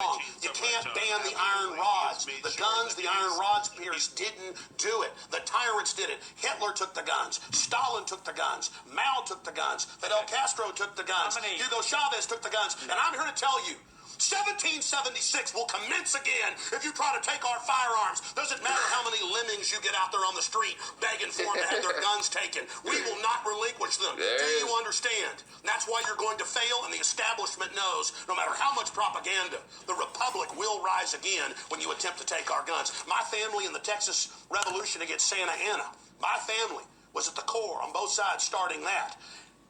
You can't ban the iron rods. The guns, the iron rods, Pierce, didn't do it. The tyrants did it. Hitler took the guns. Stalin took the guns. Mao took the guns. Fidel Castro took the guns. Hugo Chavez took the guns. And I'm here to tell you, 1776 will commence again if you try to take our firearms. Doesn't matter how many lemmings you get out there on the street begging for them to have their guns taken. We will not relinquish them. Do you understand? That's why you're going to fail, and the establishment knows no matter how much propaganda, the Republic will rise again when you attempt to take our guns. My family in the Texas Revolution against Santa Anna, my family was at the core on both sides starting that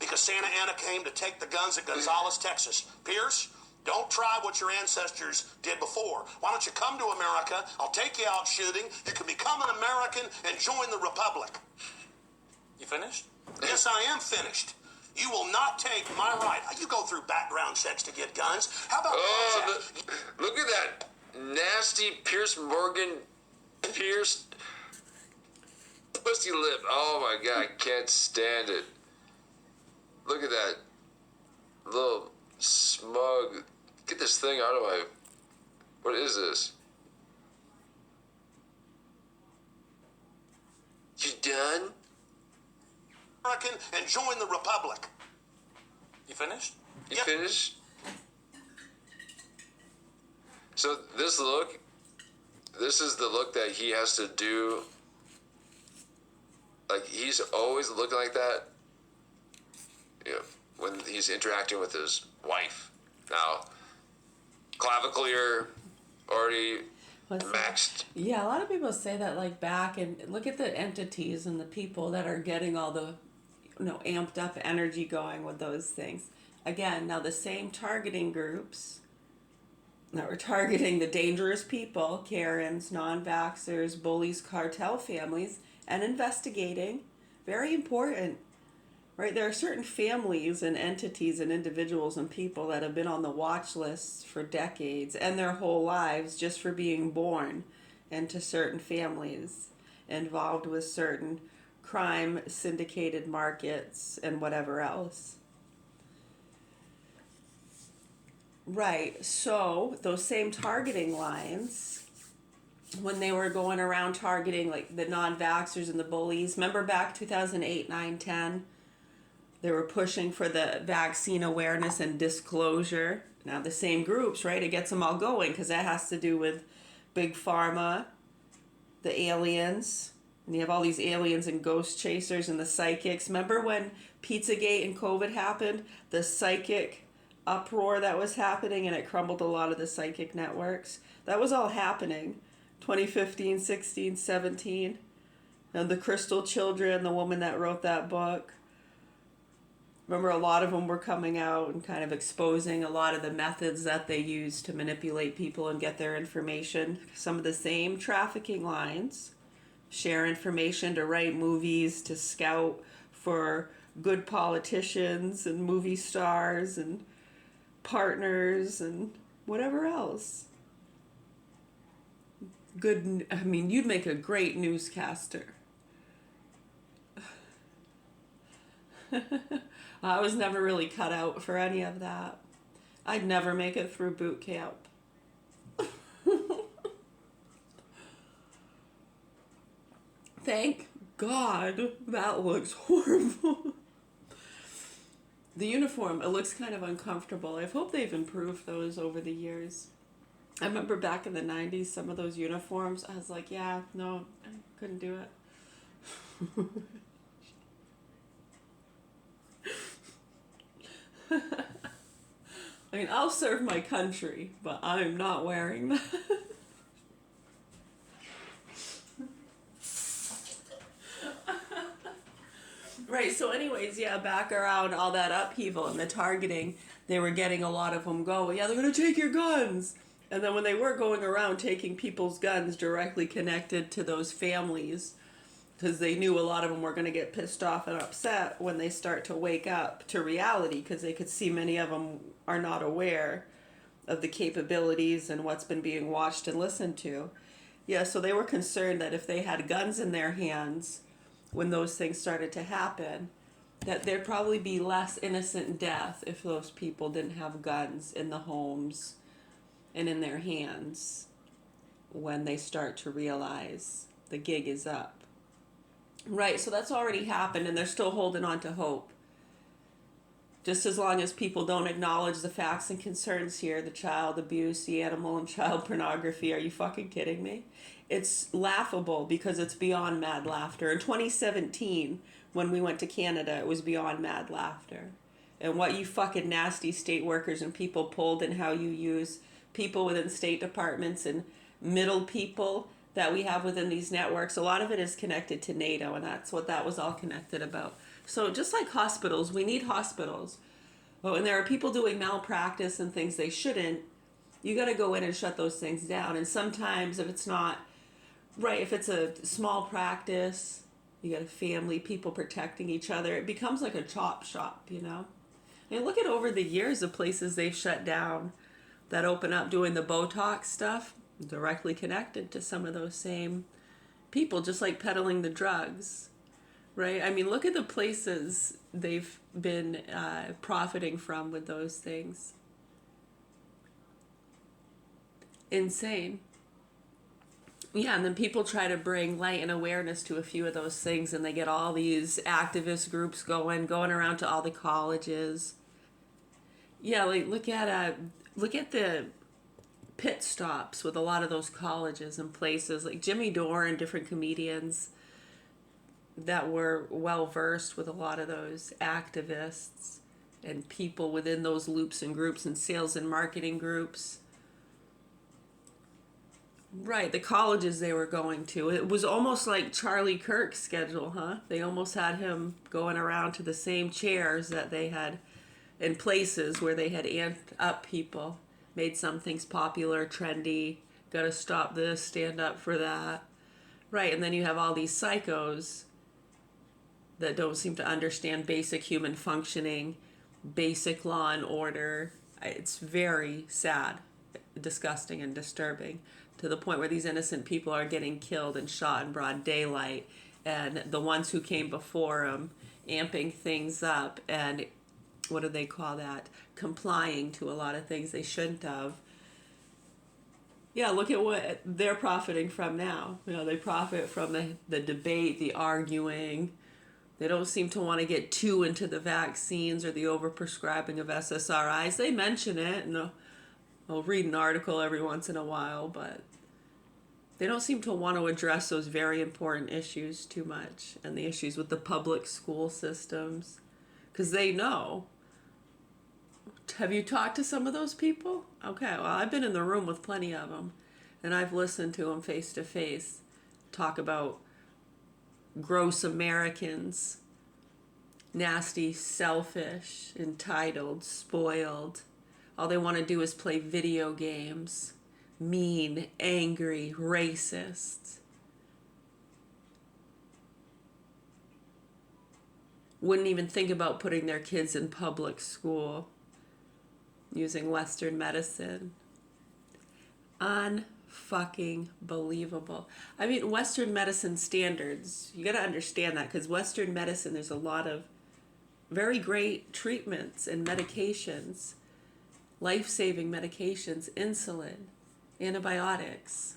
because Santa Anna came to take the guns at Gonzales, Texas. Pierce, don't try what your ancestors did before. Why don't you come to America? I'll take you out shooting. You can become an American and join the Republic. You finished? Yes, I am finished. You will not take my right. You go through background checks to get guns. How about look at that nasty Pierce Morgan pierced pussy lip. Oh my God, I can't stand it. Look at that little smug. Get this thing out of my... What is this? You done? American and join the Republic. You finished? You finished? So this look, this is the look that he has to do. Like, he's always looking like that. Yeah, when he's interacting with his wife. Now, clavicle already maxed. Yeah, a lot of people say that, like, back and look at the entities and the people that are getting all the, amped up energy going with those things. Again, now the same targeting groups that were targeting the dangerous people, Karens, non-vaxxers, bullies, cartel families, and investigating, very important, right? There are certain families and entities and individuals and people that have been on the watch lists for decades and their whole lives just for being born into certain families involved with certain crime syndicated markets and whatever else. Right, so those same targeting lines, when they were going around targeting like the non-vaxxers and the bullies, remember back 2008, 9, 10? They were pushing for the vaccine awareness and disclosure. Now the same groups, right? It gets them all going because that has to do with Big Pharma, the aliens, and you have all these aliens and ghost chasers and the psychics. Remember when Pizzagate and COVID happened? The psychic uproar that was happening and it crumbled a lot of the psychic networks. That was all happening 2015, 16, 17. And the Crystal Children, the woman that wrote that book. Remember, a lot of them were coming out and kind of exposing a lot of the methods that they use to manipulate people and get their information. Some of the same trafficking lines, share information to write movies, to scout for good politicians and movie stars and partners and whatever else. You'd make a great newscaster. I was never really cut out for any of that. I'd never make it through boot camp. Thank God, that looks horrible. The uniform, it looks kind of uncomfortable. I hope they've improved those over the years. I remember back in the 90s, some of those uniforms, I was like, yeah, no, I couldn't do it. I mean, I'll serve my country, but I'm not wearing that. Right, so anyways, yeah, back around all that upheaval and the targeting, they were getting a lot of them go, yeah, they're going to take your guns. And then when they were going around taking people's guns directly connected to those families, because they knew a lot of them were going to get pissed off and upset when they start to wake up to reality, because they could see many of them are not aware of the capabilities and what's been being watched and listened to. Yeah, so they were concerned that if they had guns in their hands when those things started to happen, that there'd probably be less innocent death if those people didn't have guns in the homes and in their hands when they start to realize the gig is up. Right, so that's already happened, and they're still holding on to hope. Just as long as people don't acknowledge the facts and concerns here, the child abuse, the animal and child pornography, are you fucking kidding me? It's laughable because it's beyond mad laughter. In 2017, when we went to Canada, it was beyond mad laughter. And what you fucking nasty state workers and people pulled, and how you use people within state departments and middle people that we have within these networks, a lot of it is connected to NATO, and that's what that was all connected about. So just like hospitals, we need hospitals. Oh, and there are people doing malpractice and things they shouldn't. You got to go in and shut those things down. And sometimes if it's not right, if it's a small practice, you got a family, people protecting each other, it becomes like a chop shop, you know? And look at over the years of places they've shut down that open up doing the Botox stuff, directly connected to some of those same people, just like peddling the drugs, right? I mean, look at the places they've been profiting from with those things. Insane. Yeah, and then people try to bring light and awareness to a few of those things, and they get all these activist groups going around to all the colleges. Yeah, like look at the pit stops with a lot of those colleges and places, like Jimmy Dore and different comedians that were well versed with a lot of those activists and people within those loops and groups and sales and marketing groups. Right, the colleges they were going to. It was almost like Charlie Kirk's schedule, huh? They almost had him going around to the same chairs that they had in places where they had amped up people, made some things popular, trendy, gotta stop this, stand up for that. Right, and then you have all these psychos that don't seem to understand basic human functioning, basic law and order. It's very sad, disgusting, and disturbing, to the point where these innocent people are getting killed and shot in broad daylight, and the ones who came before them amping things up and, what do they call that, complying to a lot of things they shouldn't have. Yeah, look at what they're profiting from now. You know, they profit from the debate, the arguing. They don't seem to want to get too into the vaccines or the overprescribing of SSRIs. They mention it, and I'll read an article every once in a while, but they don't seem to want to address those very important issues too much, and the issues with the public school systems, because they know. Have you talked to some of those people? Okay, well, I've been in the room with plenty of them, and I've listened to them face to face talk about gross Americans, nasty, selfish, entitled, spoiled. All they want to do is play video games, mean, angry, racist. Wouldn't even think about putting their kids in public school, using Western medicine. Unfucking believable. I mean, Western medicine standards, you gotta understand that, because Western medicine, there's a lot of very great treatments and medications, life-saving medications, insulin, antibiotics,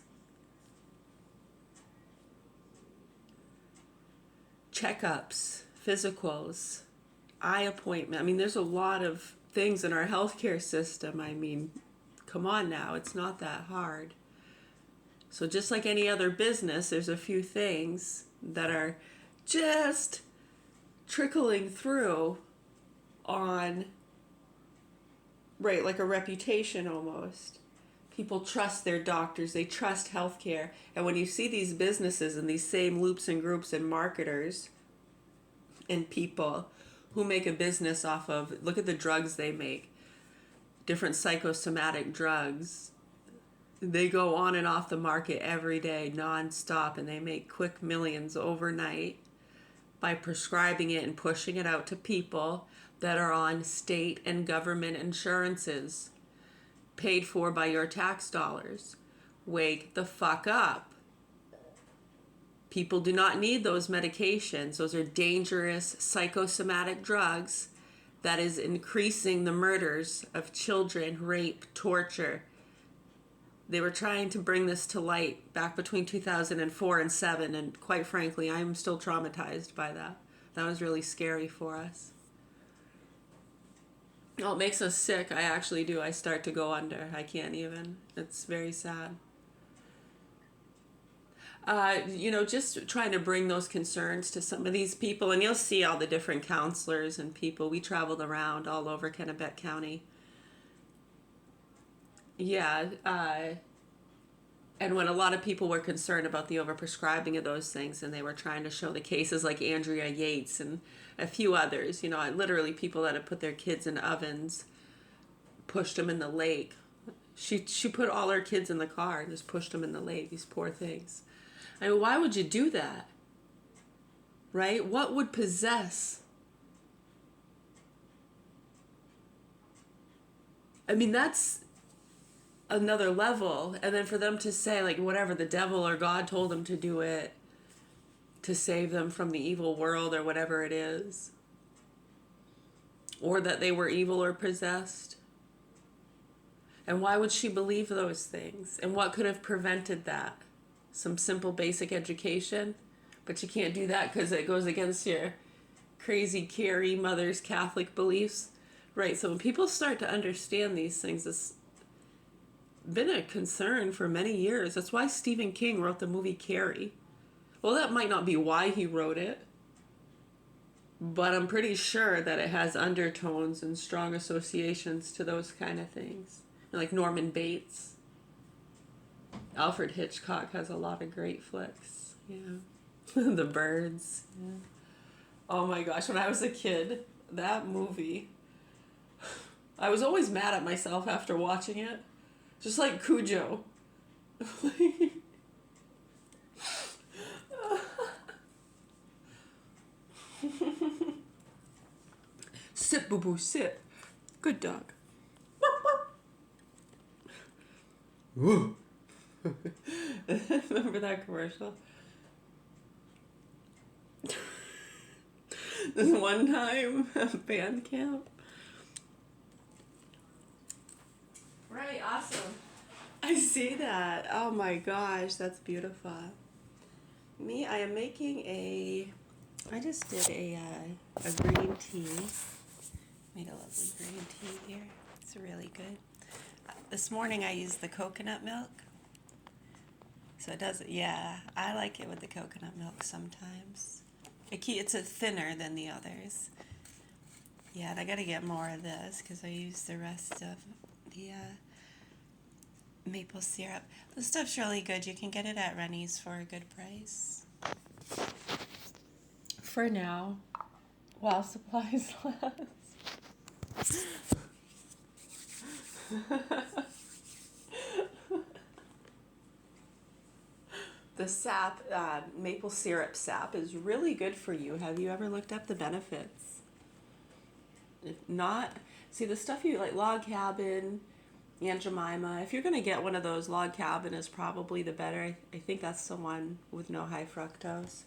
checkups, physicals, eye appointment. I mean, there's a lot of things in our healthcare system. I mean, come on now, it's not that hard. So just like any other business, there's a few things that are just trickling through on, right, like a reputation almost. People trust their doctors, they trust healthcare. And when you see these businesses and these same loops and groups and marketers and people who make a business off of, look at the drugs they make, different psychosomatic drugs. They go on and off the market every day, nonstop, and they make quick millions overnight by prescribing it and pushing it out to people that are on state and government insurances, paid for by your tax dollars. Wake the fuck up. People do not need those medications. Those are dangerous psychosomatic drugs that is increasing the murders of children, rape, torture, they were trying to bring this to light back between 2004 and 7, and quite frankly, I'm still traumatized by that. That was really scary for us. Oh, it makes us sick. I actually do. I start to go under. I can't even. It's very sad. Just trying to bring those concerns to some of these people, and you'll see all the different counselors and people. We traveled around all over Kennebec County. Yeah, and when a lot of people were concerned about the overprescribing of those things, and they were trying to show the cases like Andrea Yates and a few others, literally people that had put their kids in ovens, pushed them in the lake. She put all her kids in the car and just pushed them in the lake, these poor things. I mean, why would you do that? Right? What would possess? I mean, that's another level. And then for them to say, like, whatever, the devil or God told them to do it to save them from the evil world or whatever it is. Or that they were evil or possessed. And why would she believe those things? And what could have prevented that? Some simple basic education? But you can't do that because it goes against your crazy Carrie mother's Catholic beliefs. Right, so when people start to understand these things, it's been a concern for many years. That's why Stephen King wrote the movie Carrie. Well, that might not be why he wrote it, but I'm pretty sure that it has undertones and strong associations to those kind of things. Like Norman Bates. Alfred Hitchcock has a lot of great flicks. Yeah. The Birds. Yeah. Oh my gosh, when I was a kid, that movie, I was always mad at myself after watching it. Just like Cujo. Sit, boo-boo, sit. Good dog. Woo. Remember that commercial? This one time at band camp. Right, awesome. I see that. Oh my gosh, that's beautiful. Me, I am making I just did a green tea. Made a lovely green tea here. It's really good. This morning I used the coconut milk. So it does, yeah, I like it with the coconut milk sometimes. It's a thinner than the others. Yeah, and I gotta get more of this because I used the rest of the maple syrup. This stuff's really good. You can get it at Rennie's for a good price. For now, while supplies last. The sap, maple syrup sap, is really good for you. Have you ever looked up the benefits? If not, see the stuff you like, Log Cabin, Aunt Jemima. If you're going to get one of those, Log Cabin is probably the better. I think that's the one with no high fructose.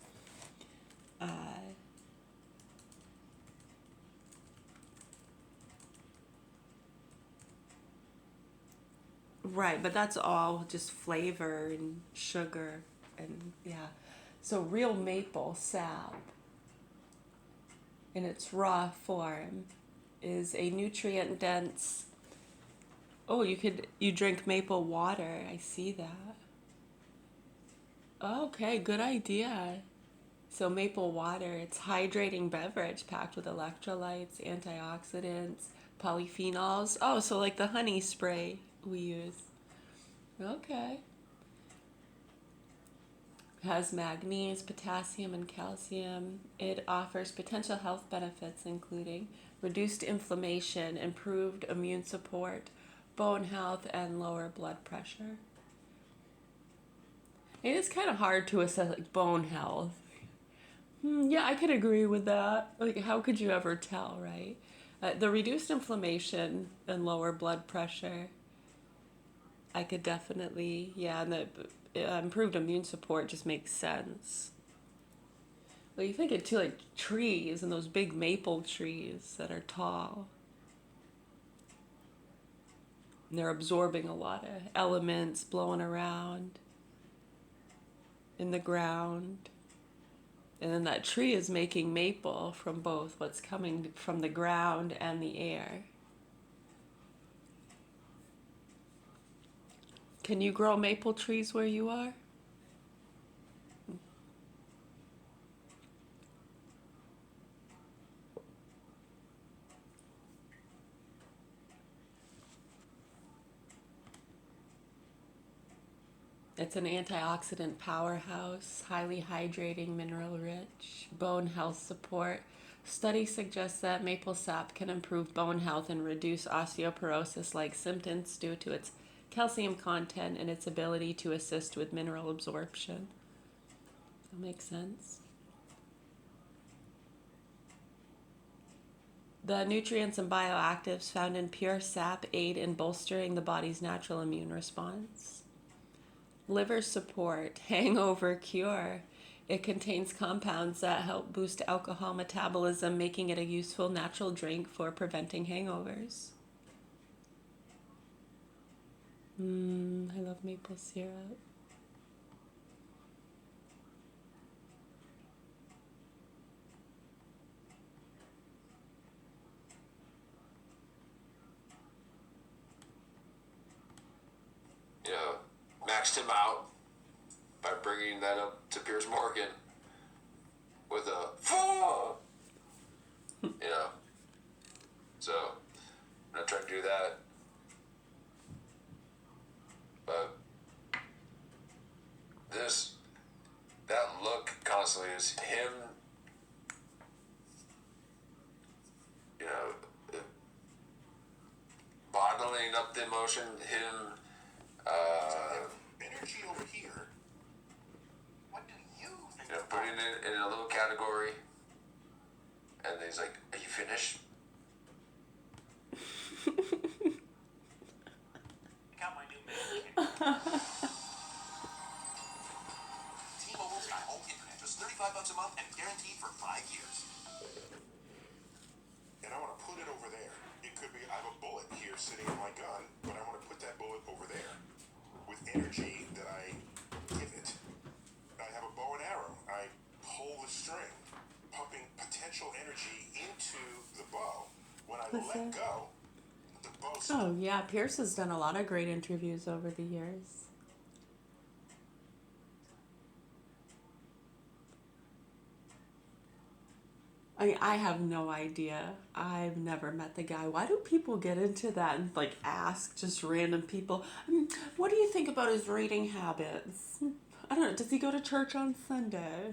Right, but that's all just flavor and sugar and yeah. So real maple sap in its raw form is a nutrient dense. Oh, you drink maple water. I see that. Okay, good idea. So maple water, it's hydrating beverage packed with electrolytes, antioxidants, polyphenols. Oh, so like the honey spray we use. Okay. It has magnesium, potassium, and calcium. It offers potential health benefits including reduced inflammation, improved immune support, bone health, and lower blood pressure. It is kind of hard to assess like bone health. Yeah, I could agree with that. Like, how could you ever tell, right? The reduced inflammation and lower blood pressure, I could definitely, yeah, and the improved immune support just makes sense. Well, you think it too, like trees and those big maple trees that are tall. And they're absorbing a lot of elements blowing around in the ground. And then that tree is making maple from both what's coming from the ground and the air. Can you grow maple trees where you are? It's an antioxidant powerhouse, highly hydrating, mineral rich, bone health support. Studies suggest that maple sap can improve bone health and reduce osteoporosis like symptoms due to its calcium content and its ability to assist with mineral absorption. That makes sense. The nutrients and bioactives found in pure sap aid in bolstering the body's natural immune response. Liver support, hangover cure. It contains compounds that help boost alcohol metabolism, making it a useful natural drink for preventing hangovers. I love maple syrup. You know, maxed him out by bringing that up to Piers Morgan with a fool. You know, so I'm not trying to do that, but that look constantly is him, you know, bottling up the emotion, him, Energy over here. What do you think? you know, putting it in a little category, and then he's like, "Are you finished?" Got my new man. T-Mobile's got home internet, just $35 a month and guaranteed for 5 years. And I want to put it over there. It could be, I have a bullet here sitting in my gun, but I want to put that bullet over there with energy that I give it. I have a bow and arrow. I pull the string, pumping potential energy into the bow. When I let go, the bow. Oh, yeah, Pierce has done a lot of great interviews over the years. I have no idea. I've never met the guy. Why do people get into that and like ask just random people? What do you think about his reading habits? I don't know. Does he go to church on Sunday?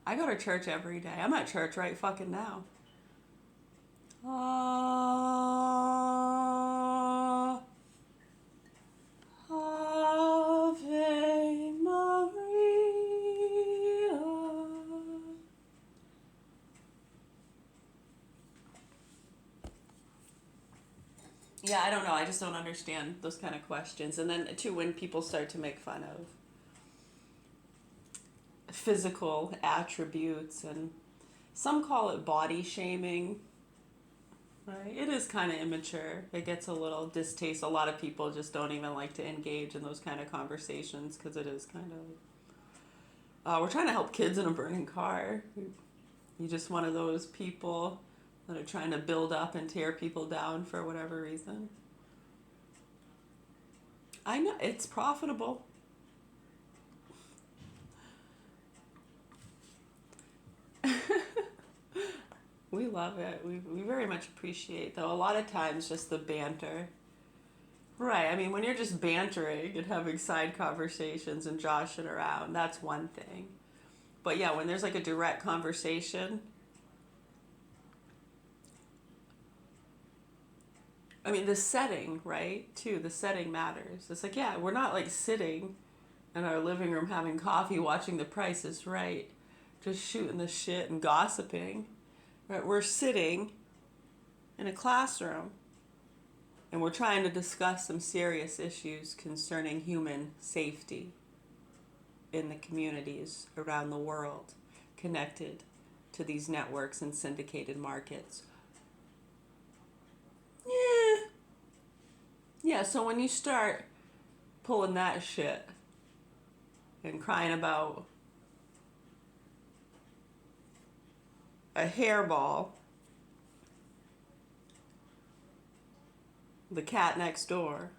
I go to church every day. I'm at church right fucking now. Ave Maria. Yeah, I don't know. I just don't understand those kind of questions. And then, too, when people start to make fun of physical attributes, and some call it body shaming, right? It is kind of immature. It gets a little distaste. A lot of people just don't even like to engage in those kind of conversations because it is kind of... we're trying to help kids in a burning car. You're just one of those people that are trying to build up and tear people down for whatever reason. I know, it's profitable. We love it. We very much appreciate, though, a lot of times just the banter. Right, I mean, when you're just bantering and having side conversations and joshing around, that's one thing. But yeah, when there's like a direct conversation... I mean, the setting, right, too, the setting matters. It's like, yeah, we're not, like, sitting in our living room having coffee, watching The Price is Right, just shooting the shit and gossiping. Right? We're sitting in a classroom, and we're trying to discuss some serious issues concerning human safety in the communities around the world connected to these networks and syndicated markets. Yeah. Yeah, so when you start pulling that shit and crying about a hairball, the cat next door,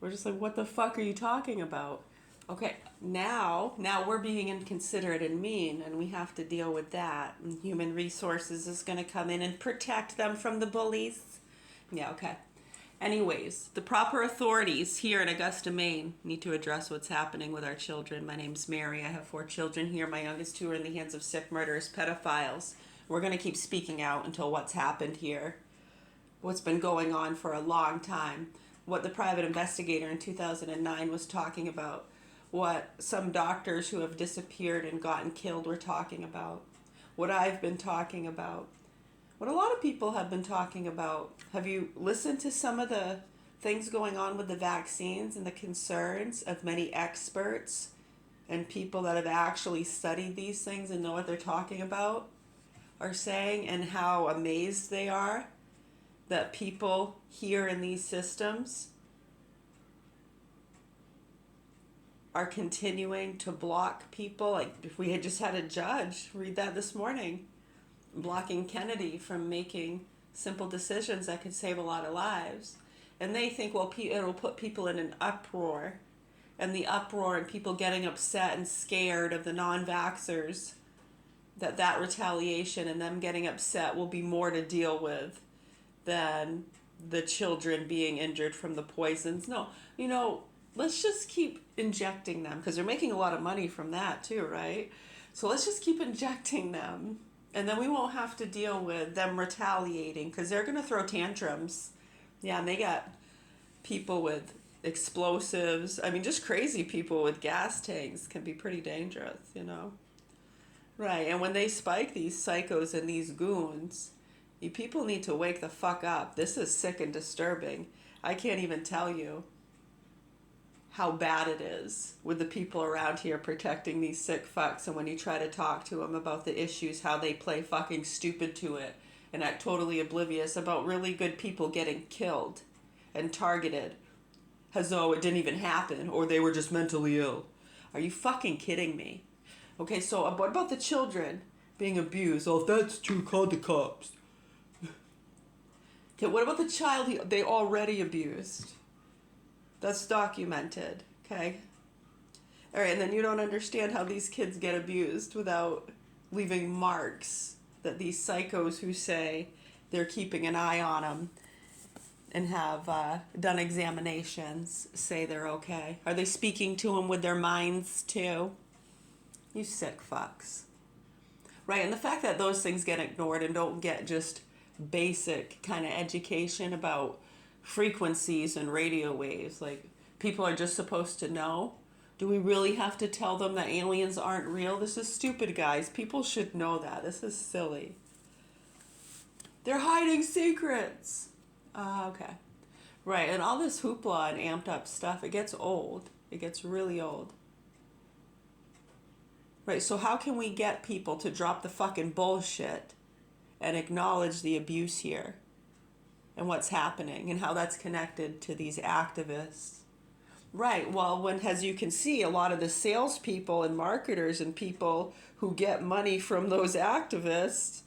we're just like, what the fuck are you talking about? Okay, now we're being inconsiderate and mean, and we have to deal with that. And human resources is going to come in and protect them from the bullies. Yeah, okay. Anyways, the proper authorities here in Augusta, Maine need to address what's happening with our children. My name's Mary. I have 4 children here. My youngest 2 are in the hands of sick, murderous pedophiles. We're going to keep speaking out until what's happened here, what's been going on for a long time, what the private investigator in 2009 was talking about, what some doctors who have disappeared and gotten killed were talking about, what I've been talking about, what a lot of people have been talking about. Have you listened to some of the things going on with the vaccines and the concerns of many experts and people that have actually studied these things and know what they're talking about are saying, and how amazed they are that people here in these systems are continuing to block people? Like, if we had just had a judge read that this morning, blocking Kennedy from making simple decisions that could save a lot of lives. And they think, well, it'll put people in an uproar. And the uproar and people getting upset and scared of the non-vaxxers, that retaliation and them getting upset will be more to deal with than the children being injured from the poisons. No, let's just keep injecting them, because they're making a lot of money from that too, right? So let's just keep injecting them, and then we won't have to deal with them retaliating, because they're going to throw tantrums. Yeah, and they got people with explosives. I mean, just crazy people with gas tanks can be pretty dangerous, Right, and when they spike these psychos and these goons, you people need to wake the fuck up. This is sick and disturbing. I can't even tell you how bad it is with the people around here protecting these sick fucks, and when you try to talk to them about the issues, how they play fucking stupid to it and act totally oblivious about really good people getting killed and targeted as though it didn't even happen, or they were just mentally ill. Are you fucking kidding me? Okay, so what about the children being abused? Oh, if that's true, call the cops. Okay, what about the child they already abused? That's documented, okay? All right, and then you don't understand how these kids get abused without leaving marks that these psychos who say they're keeping an eye on them and have done examinations say they're okay. Are they speaking to them with their minds too? You sick fucks. Right, and the fact that those things get ignored and don't get just basic kind of education about frequencies and radio waves, like people are just supposed to know. Do we really have to tell them that aliens aren't real? This is stupid, guys. People should know that. This is silly. They're hiding secrets. Okay. Right, and all this hoopla and amped up stuff, it gets old. It gets really old. Right, so how can we get people to drop the fucking bullshit and acknowledge the abuse here and what's happening and how that's connected to these activists? Right, well, as you can see, a lot of the salespeople and marketers and people who get money from those activists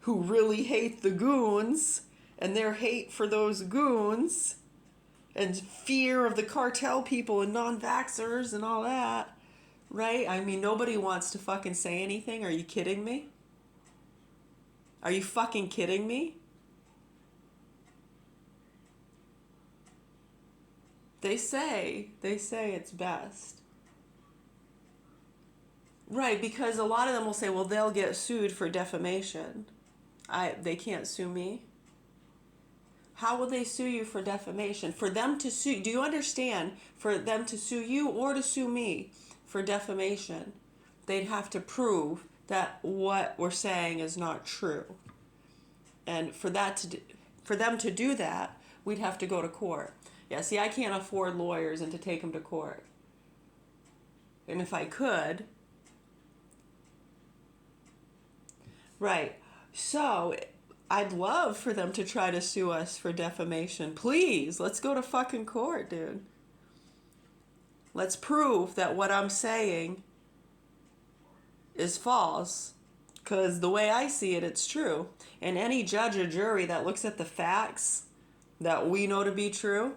who really hate the goons, and their hate for those goons and fear of the cartel people and non-vaxxers and all that, right? I mean, nobody wants to fucking say anything. Are you kidding me? Are you fucking kidding me? They say it's best. Right, because a lot of them will say, well, they'll get sued for defamation. They can't sue me. How will they sue you for defamation? For them to sue, do you understand? For them to sue you or to sue me for defamation, they'd have to prove that what we're saying is not true. And for them to do that, we'd have to go to court. Yeah, see, I can't afford lawyers and to take them to court. And if I could, right. So I'd love for them to try to sue us for defamation. Please, let's go to fucking court, dude. Let's prove that what I'm saying is false. Because the way I see it, it's true. And any judge or jury that looks at the facts that we know to be true,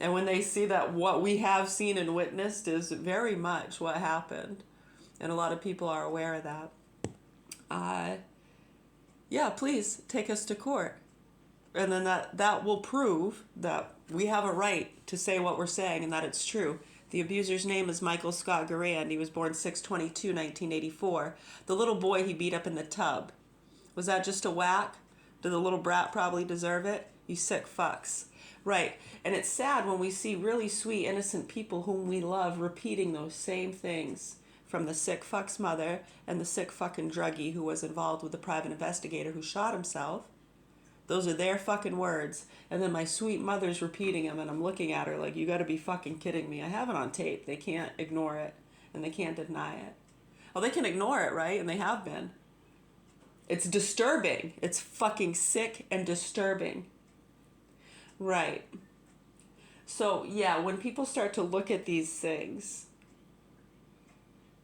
and when they see that what we have seen and witnessed is very much what happened, and a lot of people are aware of that, yeah, please take us to court. And then that will prove that we have a right to say what we're saying and that it's true. The abuser's name is Michael Scott Garand. He was born 6/22/1984. The little boy he beat up in the tub. Was that just a whack? Did the little brat probably deserve it? You sick fucks. Right. And it's sad when we see really sweet, innocent people whom we love repeating those same things from the sick fuck's mother and the sick fucking druggie who was involved with the private investigator who shot himself. Those are their fucking words. And then my sweet mother's repeating them, and I'm looking at her like, you gotta be fucking kidding me. I have it on tape. They can't ignore it, and they can't deny it. Well, they can ignore it, right? And they have been. It's disturbing. It's fucking sick and disturbing. Right. So, yeah, when people start to look at these things,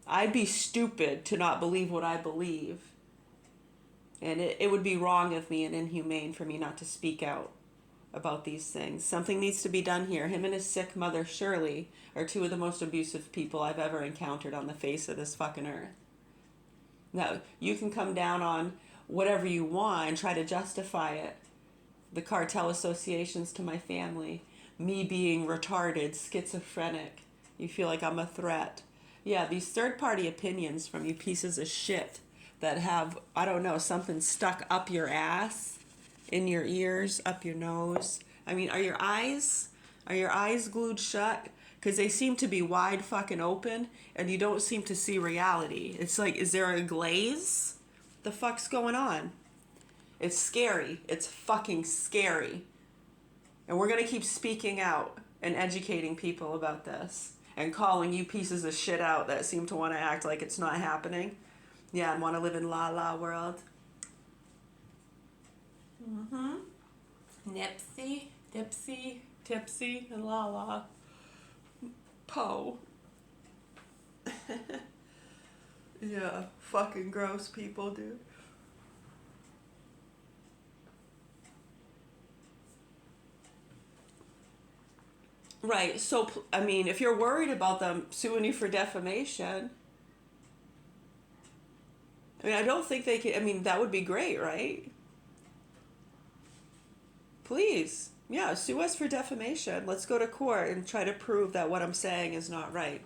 I'd be stupid to not believe what I believe. And it would be wrong of me and inhumane for me not to speak out about these things. Something needs to be done here. Him and his sick mother, Shirley, are two of the most abusive people I've ever encountered on the face of this fucking earth. Now, you can come down on whatever you want and try to justify it. The cartel associations to my family, me being retarded, schizophrenic. You feel like I'm a threat. Yeah, these third-party opinions from you pieces of shit that have, I don't know, something stuck up your ass, in your ears, up your nose. I mean, are your eyes glued shut? Because they seem to be wide fucking open, and you don't seem to see reality. It's like, is there a glaze? The fuck's going on? It's scary. It's fucking scary. And we're going to keep speaking out and educating people about this and calling you pieces of shit out that seem to want to act like it's not happening. Yeah, and want to live in la la world. Nipsey, dipsy, tipsy, and la la. Poe. Yeah, fucking gross people, dude. Right, so, I mean, if you're worried about them suing you for defamation, I mean, I don't think they can, I mean, that would be great, right? Please, yeah, sue us for defamation. Let's go to court and try to prove that what I'm saying is not right.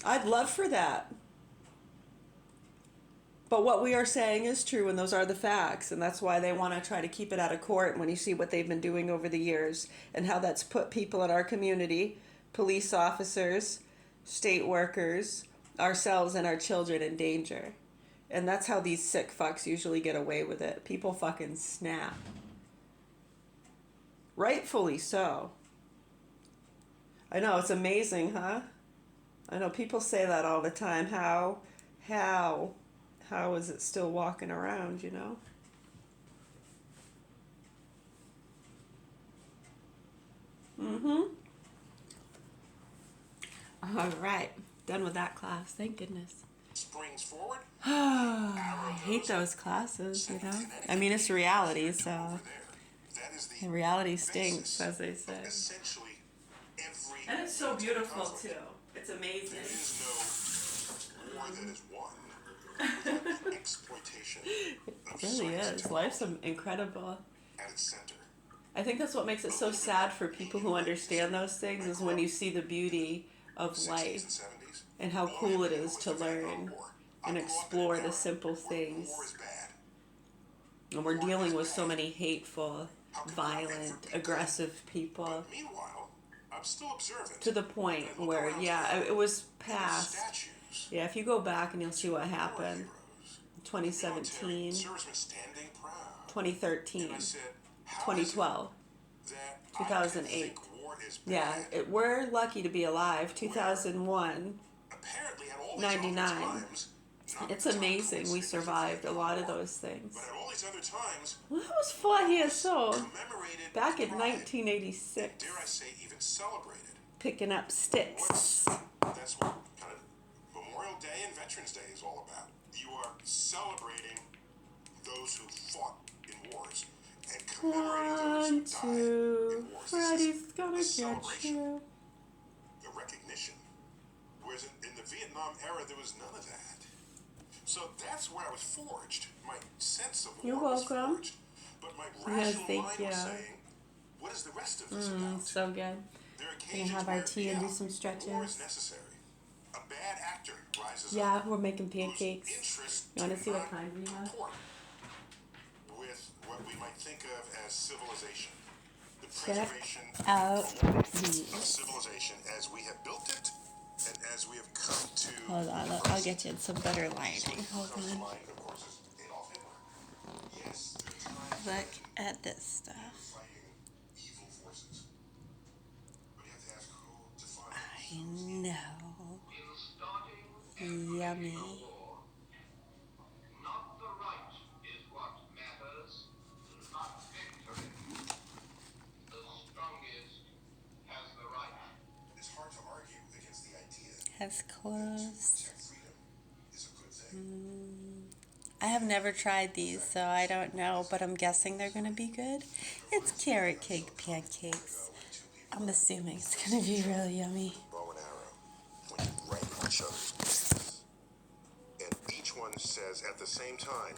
I'd love for that. But what we are saying is true, and those are the facts, and that's why they want to try to keep it out of court when you see what they've been doing over the years and how that's put people in our community, police officers, state workers, ourselves and our children in danger. And that's how these sick fucks usually get away with it. People fucking snap. Rightfully so. I know, it's amazing, huh? I know people say that all the time. How is it still walking around, you know? All right. Done with that class. Thank goodness. Springs forward. I hate those classes, you know? I mean, it's reality, so... And reality stinks, as they say. Essentially, every And it's so beautiful, too. It's amazing. There is no war that is won without the exploitation of It really science is. Life's incredible. at its center. I think that's what makes it so sad for people who understand those things is when you see the beauty of 60s life and 70s. and how cool it is to learn and explore the simple things. War is bad. And we're dealing with so many hateful, violent, aggressive people Meanwhile, I'm still observant. to the point where, yeah, it was past. Statues. Yeah, if you go back and you'll see what happened. Heroes. 2017, Servicemen standing proud. 2013, I said, how 2012, is it that 2008. I think war is bad? Yeah, we're lucky to be alive. 2001, Apparently had all these 99. times. Not It's the time amazing we coincidence survived a of lot of war, those things. But at all these other times, Well, that was 4 years old. commemorated Back in with pride, and 1986. dare I say, even celebrated. Picking up sticks. That's what kind of Memorial Day and Veterans Day is all about. You are celebrating those who fought in wars and commemorating those who 1, died 2. in wars. Freddy's gonna a get celebration, you. a recognition. Whereas in the Vietnam era, there was none of that. So that's where I was forged. My sense of You're war was welcome. forged. But my Yes, rational thank mind you. was saying, what is the rest of this about? So good. There are Gonna occasions have our where, tea and do yeah, some stretches. war is necessary. A bad actor rises Yeah, up. we're making whose pancakes. interests You wanna do see what not kind we have? comport with what we might think of as civilization. The Check preservation out of these. civilization as we have built it and as we have come to. Hold on, I'll get you some better lighting. Hold Comes to on. mind, of course, is Adolf Hitler. Yes, there are times Look at this stuff. fighting evil forces. But you have to ask who defines I know. Yummy. Not the right is what matters, not victory. The strongest has the right. It's hard to argue against the idea Has clothes. that freedom is a good thing. I have never tried these, so I don't know, but I'm guessing they're gonna be good. It's carrot cake pancakes. I'm assuming it's gonna be really yummy. Bow and arrow when you right each other's business. And each one says at the same time,